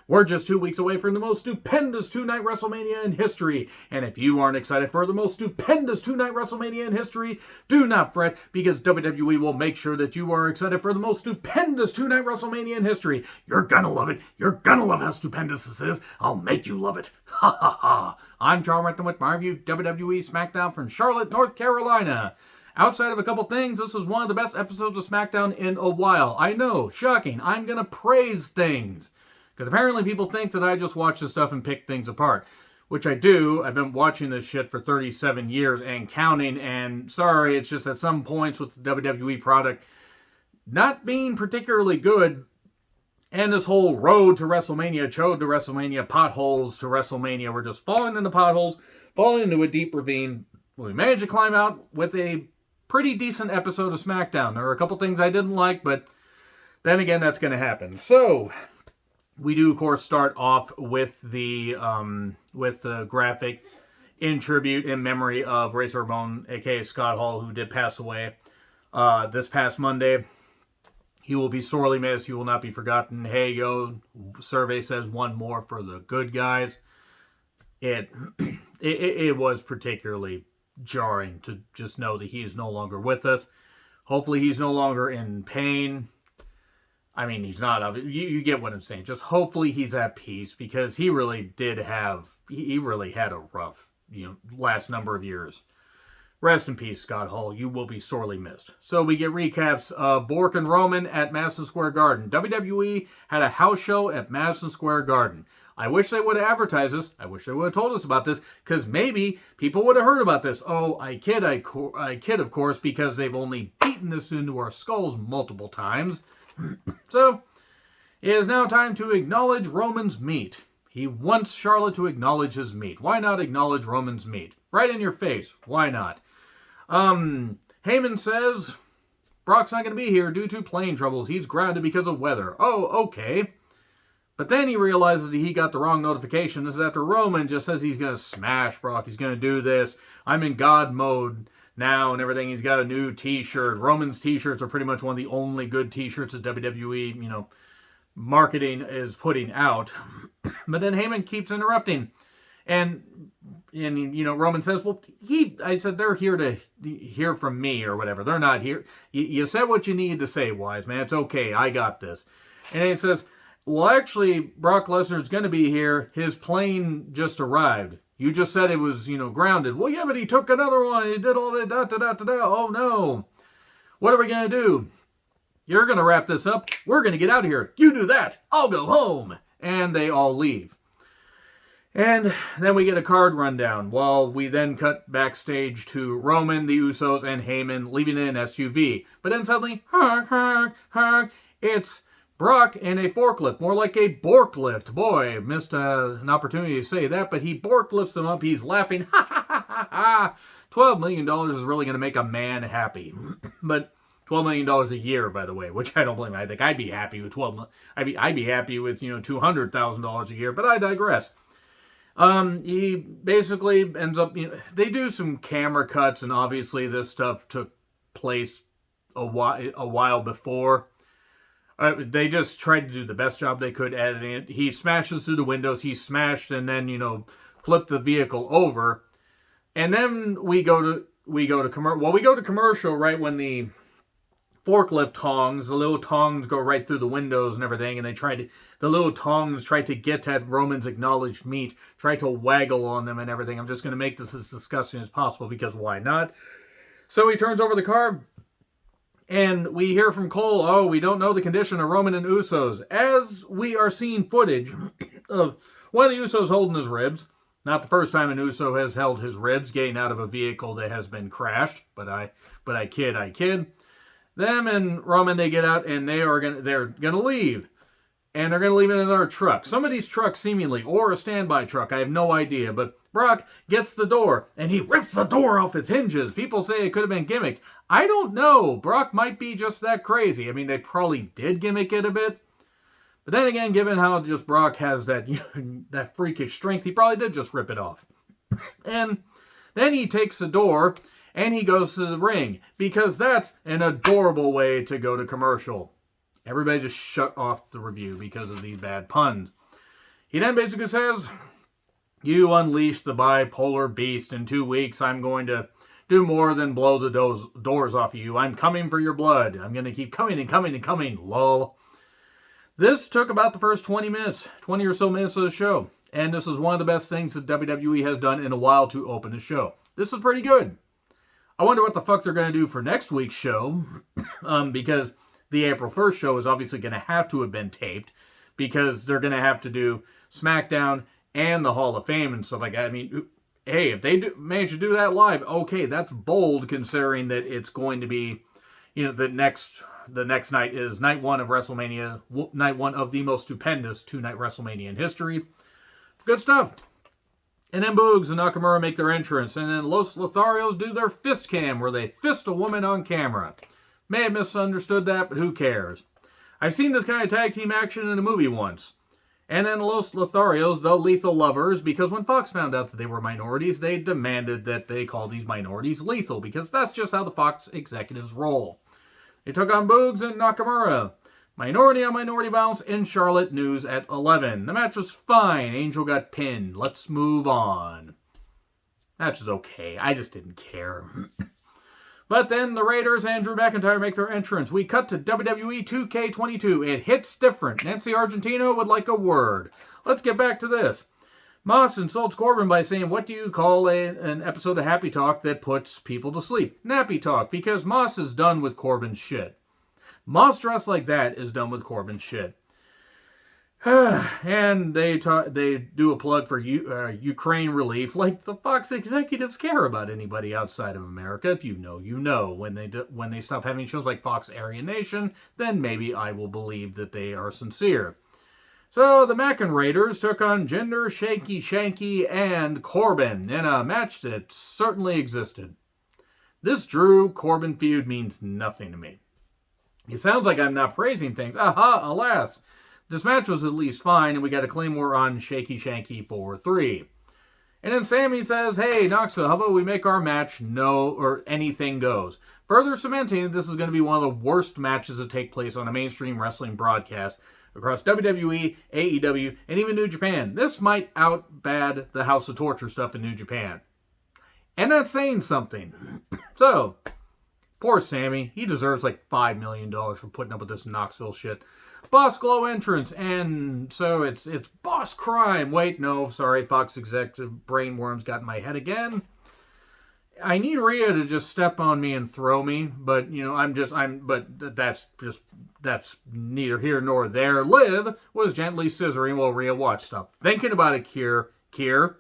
We're just 2 weeks away from the most stupendous two-night WrestleMania in history. And if you aren't excited for the most stupendous two-night WrestleMania in history, do not fret, because WWE will make sure that you are excited for the most stupendous two-night WrestleMania in history. You're gonna love it. You're gonna love how stupendous this is. I'll make you love it. Ha ha ha. I'm John Renton with my review WWE Smackdown from Charlotte, North Carolina. Outside of a couple things, this was one of the best episodes of Smackdown in a while. I know, shocking. I'm gonna praise things. Because apparently people think that I just watch this stuff and pick things apart. Which I do. I've been watching this shit for 37 years and counting. And sorry, it's just at some points with the WWE product not being particularly good. And this whole road to WrestleMania, chode to WrestleMania, potholes to WrestleMania. We're just falling into potholes, falling into a deep ravine. We managed to climb out with a pretty decent episode of Smackdown. There are a couple things I didn't like, but then again, that's going to happen. So we do, of course, start off with the graphic in tribute, in memory of Razor Ramon, a.k.a. Scott Hall, who did pass away this past Monday. He will be sorely missed. He will not be forgotten. Hey, yo, survey says one more for the good guys. It was particularly jarring to just know that he is no longer with us. Hopefully he's no longer in pain. I mean, he's not. You get what I'm saying. Just hopefully he's at peace, because he really did have, he really had a rough, last number of years. Rest in peace, Scott Hall. You will be sorely missed. So we get recaps of Bork and Roman at Madison Square Garden. WWE had a house show at Madison Square Garden. I wish they would have advertised this. I wish they would have told us about this, because maybe people would have heard about this. Oh, I kid, of course, because they've only beaten this into our skulls multiple times. So, it is now time to acknowledge Roman's meat. He wants Charlotte to acknowledge his meat. Why not acknowledge Roman's meat? Right in your face. Why not? Heyman says Brock's not going to be here due to plane troubles. He's grounded because of weather. Oh, okay. But then he realizes that he got the wrong notification. This is after Roman just says he's going to smash Brock. He's going to do this. I'm in God mode now and everything. He's got a new t-shirt. Roman's t-shirts are pretty much one of the only good t-shirts that WWE, marketing is putting out. But then Heyman keeps interrupting. And Roman says, well, I said, they're here to hear from me or whatever. They're not here. You said what you needed to say, wise man. It's okay. I got this. And then he says, well, actually, Brock Lesnar's going to be here. His plane just arrived. You just said it was, grounded. Well, yeah, but he took another one. He did all that, da-da-da-da-da. Oh, no. What are we going to do? You're going to wrap this up. We're going to get out of here. You do that. I'll go home. And they all leave. And then we get a card rundown. Well, we then cut backstage to Roman, the Usos, and Heyman leaving in an SUV. But then suddenly, it's Brock in a forklift, more like a Borklift. Boy, missed an opportunity to say that, but he Borklifts him up. He's laughing. Ha ha ha ha ha. $12 million is really going to make a man happy. But $12 million a year, by the way, which I don't blame. I think I'd be happy with I'd be happy with $200,000 a year, but I digress. He basically ends up, they do some camera cuts, and obviously this stuff took place a while before. They just tried to do the best job they could editing it. He smashes through the windows. He smashed and then, flipped the vehicle over. And then we go to commercial. Well, we go to commercial right when the forklift tongs, the little tongs go right through the windows and everything, and the little tongs try to get at Roman's acknowledged meat, try to waggle on them and everything. I'm just going to make this as disgusting as possible, because why not? So he turns over the car, and we hear from Cole, oh, we don't know the condition of Roman and Usos, as we are seeing footage of one of the Usos holding his ribs. Not the first time an Uso has held his ribs, getting out of a vehicle that has been crashed, but I kid. Them and Roman, they get out, and they're gonna leave. And they're gonna leave in another truck. Somebody's truck, seemingly, or a standby truck. I have no idea. But Brock gets the door, and he rips the door off its hinges. People say it could have been gimmicked. I don't know. Brock might be just that crazy. I mean, they probably did gimmick it a bit. But then again, given how just Brock has that, that freakish strength, he probably did just rip it off. And then he takes the door, and he goes to the ring, because that's an adorable way to go to commercial. Everybody just shut off the review because of these bad puns. He then basically says, you unleash the bipolar beast. In 2 weeks, I'm going to do more than blow the doors off of you. I'm coming for your blood. I'm going to keep coming and coming and coming. Lol. This took about the first 20 or so minutes of the show. And this is one of the best things that WWE has done in a while to open the show. This is pretty good. I wonder what the fuck they're going to do for next week's show. Because the April 1st show is obviously going to have to have been taped. Because they're going to have to do Smackdown and the Hall of Fame and stuff like that. I mean, hey, if they manage to do that live, okay, that's bold considering that it's going to be, the next night is night one of WrestleMania, night one of the most stupendous two-night WrestleMania in history. Good stuff. And then Boogs and Nakamura make their entrance, and then Los Lotharios do their fist cam, where they fist a woman on camera. May have misunderstood that, but who cares? I've seen this kind of tag team action in a movie once. And then Los Lotharios, the Lethal Lovers, because when Fox found out that they were minorities, they demanded that they call these minorities lethal, because that's just how the Fox executives roll. They took on Boogs and Nakamura. Minority on minority violence in Charlotte, news at 11. The match was fine. Angel got pinned. Let's move on. Match is okay. I just didn't care. But then the Raiders and Drew McIntyre make their entrance. We cut to WWE 2K22. It hits different. Nancy Argentino would like a word. Let's get back to this. Moss insults Corbin by saying, what do you call an episode of Happy Talk that puts people to sleep? Nappy Talk, because Moss is done with Corbin's shit. Moss dressed like that is done with Corbin's shit. And they do a plug for Ukraine relief, like the Fox executives care about anybody outside of America. If you know, you know. When they stop having shows like Fox Aryan Nation, then maybe I will believe that they are sincere. So the Mackin Raiders took on Jinder, Shanky, and Corbin in a match that certainly existed. This Drew Corbin feud means nothing to me. It sounds like I'm not praising things. Aha, alas. This match was at least fine, and we got a Claymore on Shanky for 3. And then Sammy says, hey, Knoxville, how about we make our match anything goes? Further cementing that this is going to be one of the worst matches that take place on a mainstream wrestling broadcast across WWE, AEW, and even New Japan. This might outbad the House of Torture stuff in New Japan. And that's saying something. So, poor Sammy. He deserves like $5 million for putting up with this Knoxville shit. Boss Glow entrance, and so it's Boss Crime. Wait, no, sorry, Fox executive brainworms got in my head again. I need Rhea to just step on me and throw me, but that's neither here nor there. Liv was gently scissoring while Rhea watched. Stop thinking about it, Kier,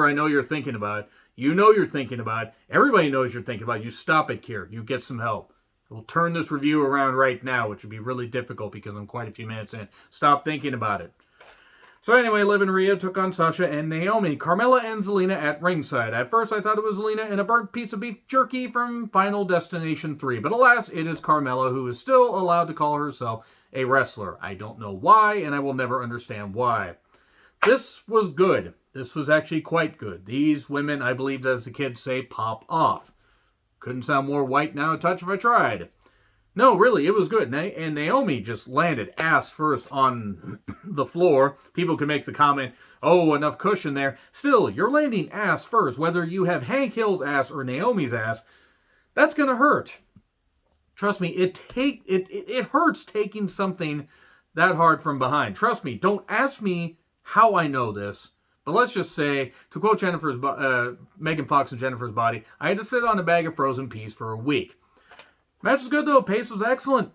I know you're thinking about it. You know you're thinking about it. Everybody knows you're thinking about it. You stop it, Kier. You get some help. We'll turn this review around right now, which would be really difficult because I'm quite a few minutes in. Stop thinking about it. So anyway, Liv and Rhea took on Sasha and Naomi. Carmella and Zelina at ringside. At first, I thought it was Zelina and a burnt piece of beef jerky from Final Destination 3. But alas, it is Carmella, who is still allowed to call herself a wrestler. I don't know why, and I will never understand why. This was good. This was actually quite good. These women, I believe, as the kids say, pop off. Couldn't sound more white now a touch if I tried. No, really, it was good. And Naomi just landed ass first on the floor. People can make the comment, oh, enough cushion there. Still, you're landing ass first. Whether you have Hank Hill's ass or Naomi's ass, that's going to hurt. Trust me, it hurts taking something that hard from behind. Trust me, don't ask me how I know this. But let's just say, to quote Megan Fox and Jennifer's Body, I had to sit on a bag of frozen peas for a week. Match was good though. Pace was excellent.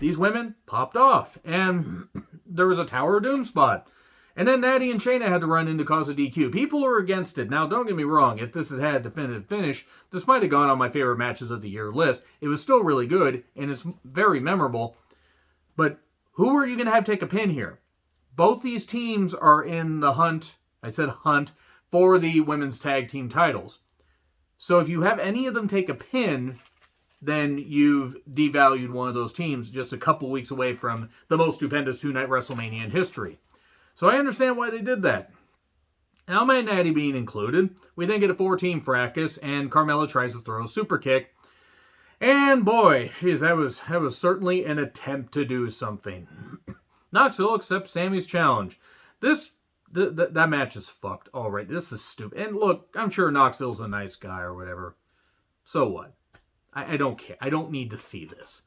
These women popped off. And there was a Tower of Doom spot. And then Natty and Shayna had to run in to cause a DQ. People are against it. Now, don't get me wrong. If this had had a definitive finish, this might have gone on my favorite matches of the year list. It was still really good, and it's very memorable. But who are you going to have take a pin here? Both these teams are in the hunt. I said hunt for the women's tag team titles. So if you have any of them take a pin, then you've devalued one of those teams just a couple weeks away from the most stupendous two-night WrestleMania in history. So I understand why they did that. Alma and Natty being included, we then get a 4-team fracas, and Carmella tries to throw a super kick. And boy, geez, that was certainly an attempt to do something. Knoxville accepts Sammy's challenge. That match is fucked already. This is stupid. And look, I'm sure Knoxville's a nice guy or whatever. So what? I don't care. I don't need to see this.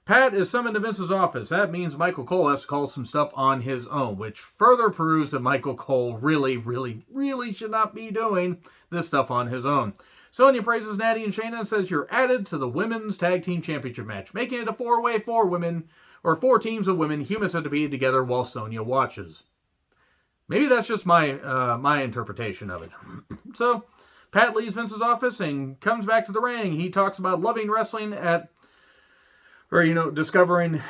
Pat is summoned to Vince's office. That means Michael Cole has to call some stuff on his own, which further proves that Michael Cole really, really, really should not be doing this stuff on his own. Sonya praises Natty and Shayna and says you're added to the Women's Tag Team Championship match, making it a four-way, 4 teams of women human centipede together while Sonya watches. Maybe that's just my interpretation of it. So, Pat leaves Vince's office and comes back to the ring. He talks about loving wrestling discovering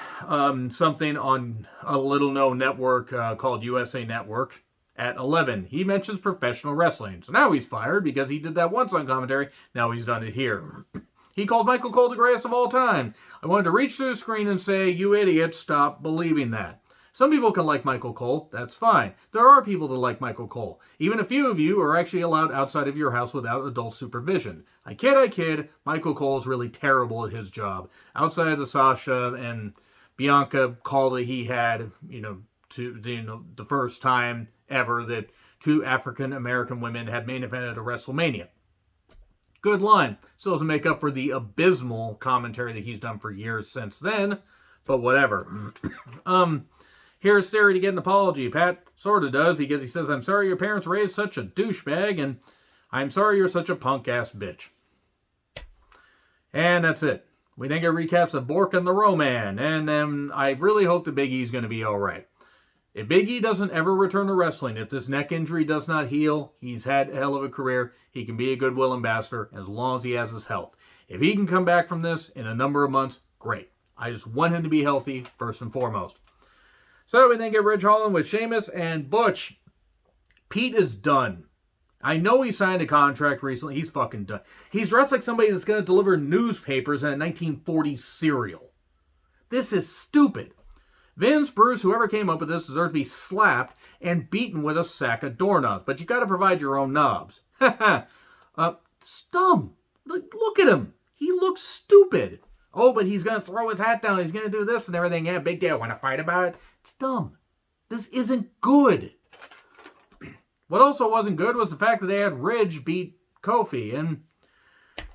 something on a little-known network called USA Network at 11. He mentions professional wrestling. So now he's fired because he did that once on commentary. Now he's done it here. He calls Michael Cole the greatest of all time. I wanted to reach through the screen and say, you idiots, stop believing that. Some people can like Michael Cole. That's fine. There are people that like Michael Cole. Even a few of you are actually allowed outside of your house without adult supervision. I kid. Michael Cole is really terrible at his job. Outside of the Sasha and Bianca call that he had, the first time ever that 2 African-American women had main evented at WrestleMania. Good line. Still doesn't make up for the abysmal commentary that he's done for years since then, but whatever. Here's Theory to get an apology. Pat sort of does because he says, I'm sorry your parents raised such a douchebag, and I'm sorry you're such a punk-ass bitch. And that's it. We then get recaps of Bork and the Roman, and then I really hope that Big E's going to be alright. If Big E doesn't ever return to wrestling, if this neck injury does not heal, he's had a hell of a career. He can be a goodwill ambassador as long as he has his health. If he can come back from this in a number of months, great. I just want him to be healthy first and foremost. So we then get Ridge Holland with Sheamus and Butch. Pete is done. I know he signed a contract recently. He's fucking done. He's dressed like somebody that's going to deliver newspapers in a 1940s cereal. This is stupid. Vince, Bruce, whoever came up with this deserves to be slapped and beaten with a sack of doorknobs. But you got to provide your own knobs. It's dumb. Look at him. He looks stupid. Oh, but he's going to throw his hat down. He's going to do this and everything. Yeah, big deal. Want to fight about it? It's dumb. This isn't good. What also wasn't good was the fact that they had Ridge beat Kofi. And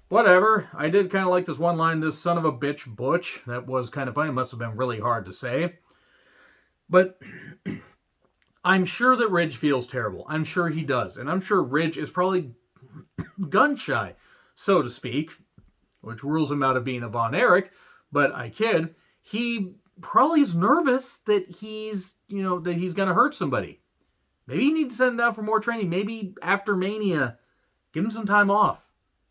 whatever. I did kind of like this one line, this son of a bitch Butch. That was kind of funny. It must have been really hard to say. But I'm sure that Ridge feels terrible. I'm sure he does. And I'm sure Ridge is probably gun shy, so to speak. Which rules him out of being a Von Erich. But I kid. He probably is nervous that he's going to hurt somebody. Maybe you need to send him down for more training. Maybe after Mania, give him some time off.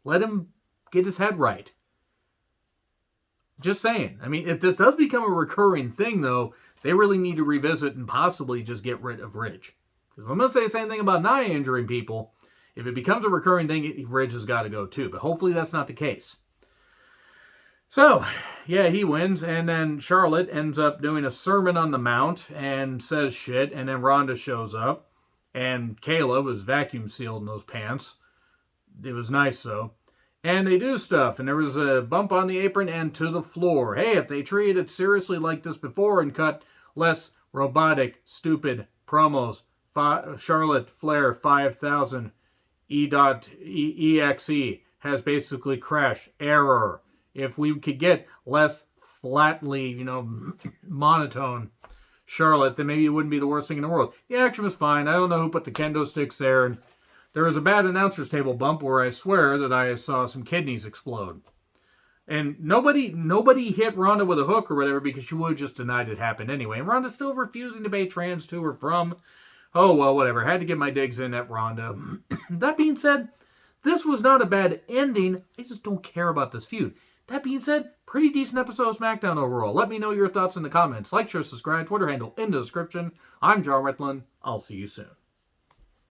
Let him get his head right. Just saying. I mean, if this does become a recurring thing, though, they really need to revisit and possibly just get rid of Ridge. Because if I'm going to say the same thing about Nia injuring people, if it becomes a recurring thing, Ridge has got to go too. But hopefully that's not the case. So, yeah, he wins, and then Charlotte ends up doing a Sermon on the Mount and says shit, and then Ronda shows up, and Kayla was vacuum sealed in those pants. It was nice, though. And they do stuff, and there was a bump on the apron and to the floor. Hey, if they treated it seriously like this before and cut less robotic, stupid promos, Charlotte Flair 5000 EXE has basically crashed. Error. If we could get less flatly, monotone Charlotte, then maybe it wouldn't be the worst thing in the world. The action was fine. I don't know who put the kendo sticks there. And there was a bad announcer's table bump where I swear that I saw some kidneys explode. And nobody hit Ronda with a hook or whatever because she would have just denied it happened anyway. And Ronda's still refusing to pay trans to or from. Oh, well, whatever. Had to get my digs in at Ronda. That being said, this was not a bad ending. I just don't care about this feud. That being said, pretty decent episode of Smackdown overall. Let me know your thoughts in the comments. Like, share, subscribe, Twitter handle in the description. I'm John Ritlin. I'll see you soon.